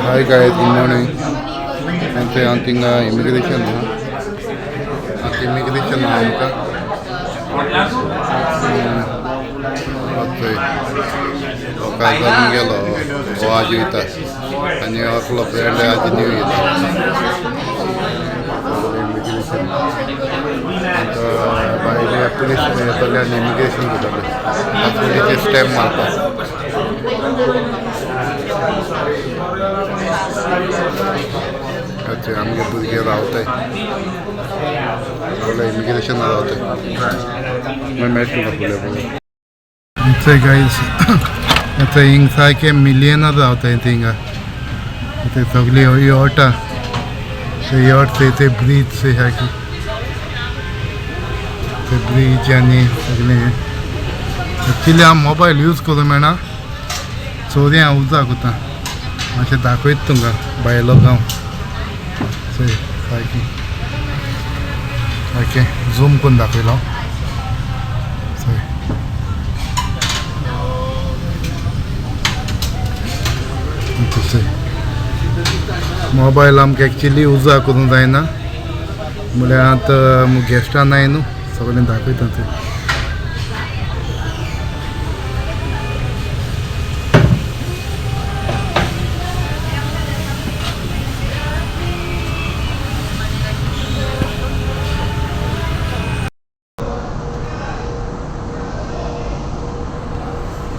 Hi guys, good morning. And today I'm thinking immigration. At immigration आमका. Okay. लोकांचा जाऊन गेलो. हो आज येता. आणि आपला फ्रेंड आज न्यू येता. Immigration. आता बाहेर पोलीस येतले आणि immigration घेतले. आज पोलीस स्टॅम्प मारतात. अच्छा आमगे भुरगे रावताय बोला इमिग्रेशन रावताय मैं मेळटलो फुडें पळय थंय गायज थंय हिंग सारके मिलियनर रावताय थिंगा थंय सगळी योटा थंय योट थंय ब्रीज सारकी ते ब्रीज आनी सगळे एक्चुली हांव मोबायल यूज करूं मेळना चोरी हांव उजा कोता मातशें दाखयत तुमकां भायलो गांव चोय सारकी ओके झूम करून दाखयलो चोय चोय मोबायल आमकां एक्चुली उजा करूंक जायना म्हळ्यार आतां गेस्टां नाय न्हू सगळें दाखयता थंय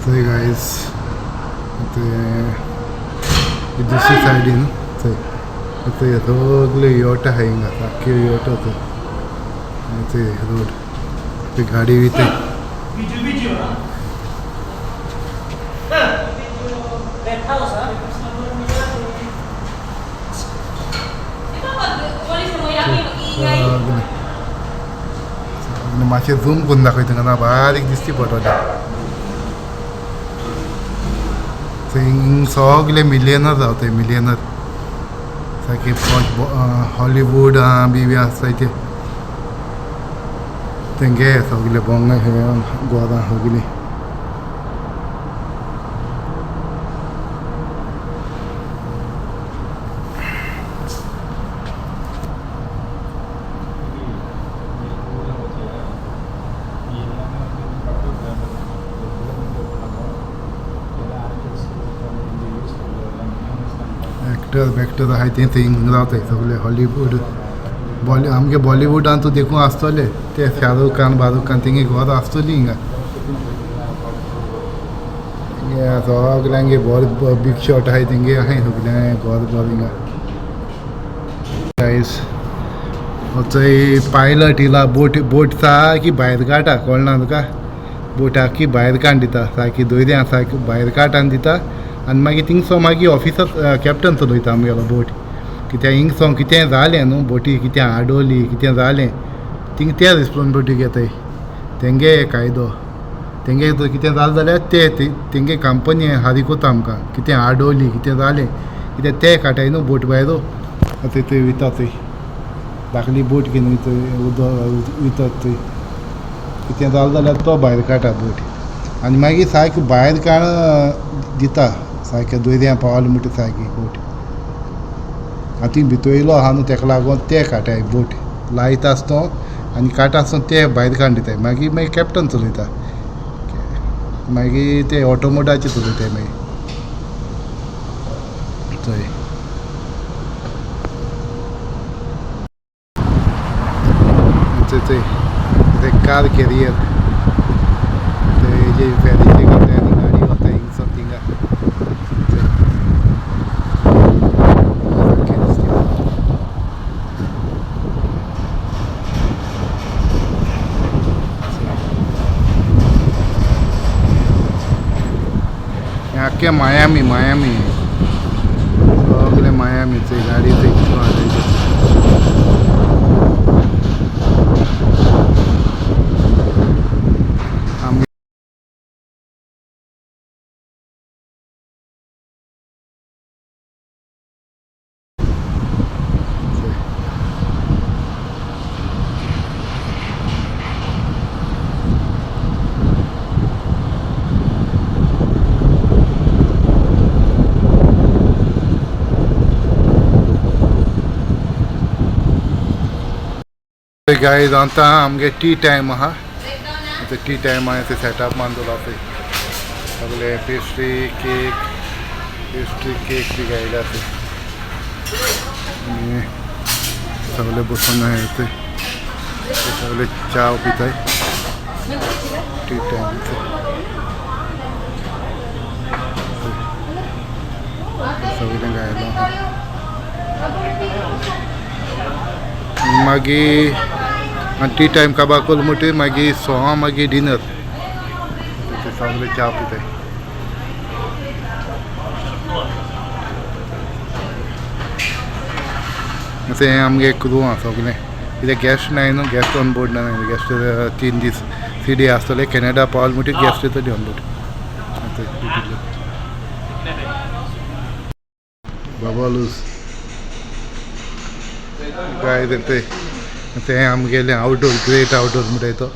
थंय गायज दुसरी सायडीन थंय थंय सगळे योट आहाय हिंगा सारक्यो योट थंय रोड ती गाडी वयता मातशें झूम करून दाखयता ना बारीक दिसची पडटलें सगळे मिलियनर जावताय मिलियनर सारके हॉलिवूड बी आसताय ते तेंगे सगळे बोंग हे गोरां सगळीं एक्टर आहाय ते थिंग रावताय सगळे हॉलिवूड आमगे बॉलिवूडान तूं देखून आसतले ते शाहरुख खान तेंगे घर आसतली हिंगा सगल्यांगे बिग शॉट आहाय तेंगे आहाय सगळें घर हिंगा गायज थंय पायलट इला बोट सारकी भायर काडटा कळना तुका बोट आख्खी भायर काडून दिता सारकी दोयऱ्यां सारकी भायर काडून दिता आनी मागीर थिंगसो मागीर ऑफिसर कॅप्टन चलयता आमगेलो बोट कित्याक हिंगसो कितें जालें न्हू बोटी कितें आडवली कितें जालें थिंग ते रिस्पॉन्सिबिलिटी घेताय तेंगे कायदो तेंगे कितें जालें जाल्यार तेंगे कंपनी हारिकोता आमकां कितें आडवली कितें जालें कित्याक ते काटाय न्हू बोट भायर थंय वयता थंय धाकली बोट घेवन वयतात थंय कितें जालें जाल्यार तो भायर काडटा बोट आनी मागीर सारकी भायर काडून दिता सारकें दोयऱ्यां पावले म्हणटा सारकी बोट आनी ती भितर येयलो आहा न्हू तेका लागून ते काटाय बोट लायता आसतो आनी काटा आसतना ते भायर काडून दिताय मागीर कॅप्टन चलयता मागीर ते ऑटोमोटाचेर चलयताय मागीर थंय थंय कार कॅरियर थंय जे फेरीचे करताय आनी गाडी वता हिंगसर थिंगा आख्खे मायामी सगळे मायामीचे गाडी गायज आतां आमगे टी टायम आहा टी टायमा ते सेटअप मांदलो पळय सगळे पेस्ट्री केक बी गायला आसा आनी सगळे बसून ते सगळे च्या पिताय टी टायम सगळें गायलो मागीर टी टायम काबार कोल म्हणटी मागीर सोवा मागीर डिनर सगळे च्या पिताय अशें हें आमगे क्रू आहा सगळें कित्याक गॅस्ट नाय न्हू गॅस्ट ऑन बोर्ड ना गॅस्ट 3 दीस 3 डे आसतले कॅनेडा पावल म्हणटी गॅस्ट येतली ऑन बोर्ड बाबालूस गाय ते आमगेले आउटडोर ग्रेट आउटडोर म्हणटा तो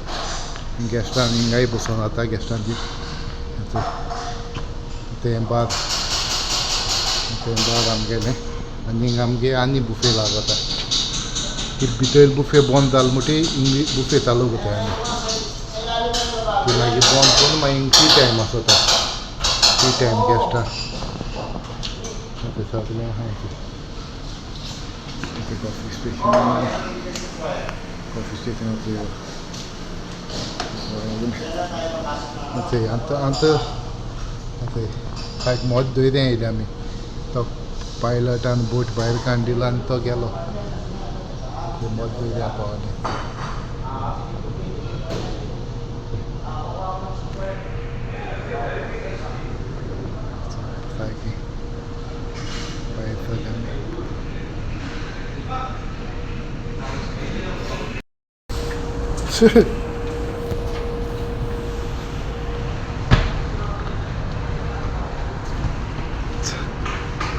गॅस्टां हिंगाय बसून आता गॅस्टांची ते बाद आमगेले आनी आमगे आनी बुफे लागता ती भितर बुफे बंद जालो म्हणटी इंग्लीश बुफे चालू करता आनी ती मागीर बंद करून मागीर टी टायम आसता टी टायम गॅस्टां सगळें आहा कॉफी स्टेशन कांयच मोद दोयरें येयलें आमी तो पायलटान बोट भायर काडिलो आनी तो गेलो मोद दोयऱ्या पावलें सारकी भायर सरले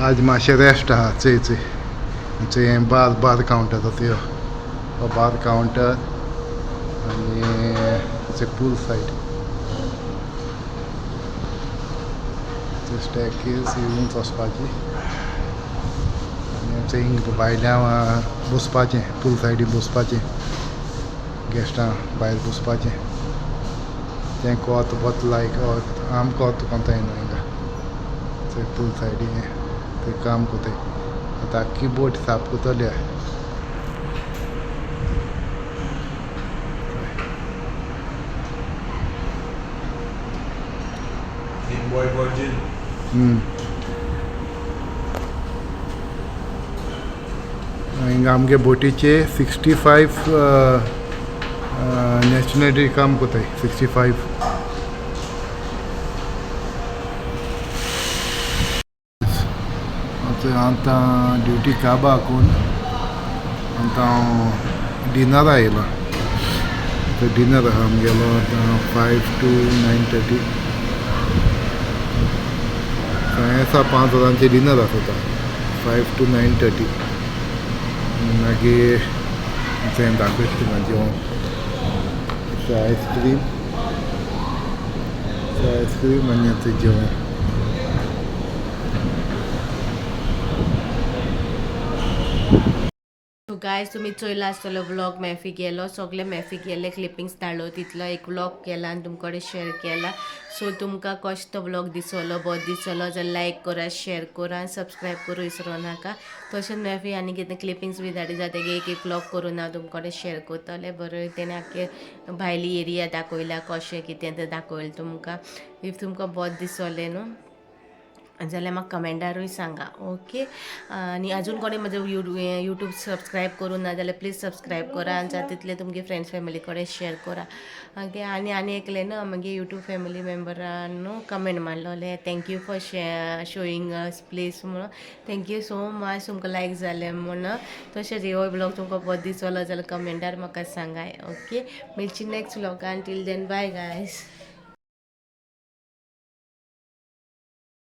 आज मातशें रेस्ट आहा चंय हें बार कावंटर त्यो बार कावंटर आनी पूल सायड स्टॅकेज येवूंच वचपाची आनी थंय भायल्या बसपाचें पूल सायडीन बसपाचें गॅस्टां भायर बसपाचें तें कोत लायक आम कोत कोंताय न्हू हिंगा थंय पूल सायडीन थंय काम कोताय आतां आख्खी बोट साफ कोतली हिंगा आमगे बोटीचे 65 नॅशनॅलिटी काम कोताय 65 आतां ड्युटी काबार कोन्न आतां हांव डिनरा येयलो डिनर आहा आमगेलो आतां 5 to 9:30 सांजेचा 5 वरांचें डिनर आसता 5 to 9:30 मागीर थंय दाखयता तुका जेवण आयस्क्रीम आनी आतां जेवण गायज तुम्ही चोयला आसतलो व्लॉग मॅफी गेलो सगळे मॅफी गेले क्लिपिंग्स धाडलो तितलो एक व्लॉग केला आनी तुमचे कडेन शेअर केला सो तुमकां कशें तो व्लॉग दिसलो बरो दिसलो जाल्यार लायक करा शेअर करा आनी सबस्क्रायब करूं विसरो नाका तशेंच मॅफी आनी कितें क्लिपिंग्स बी धाडी जाता एक व्लॉग करून हांव तुमचे कडेन शेअर करतलें बरो तेणें आख्खे भायली एरिया दाखयल्या कशें कितें तें दाखयलें तुमकां इफ तुमकां बरें दिसलें न्हू जाल्यार म्हाका कमेंटारूय सांगा ओके आनी आजून कोणी म्हजें यूट्यूब सबस्क्रायब करून ना जाल्यार प्लीज सबस्क्रायब करा आनी जाता तितले तुमगे फ्रेंड्स फॅमिली कडेन शेअर करा ओके आनी एकलें न्हू मागीर यूट्यूब फॅमिली मेंबरान न्हू कमेंट मारलोलें thank you for showing us place म्हणून थँक्यू सो मच तुमकां लायक जालें म्हणून तशेंच हो ब्लॉग तुमकां बरो दिसलो जाल्यार कमेंटार म्हाका सांगाय ओके मेळची नेक्स्ट व्लॉगान टील देन बाय गायज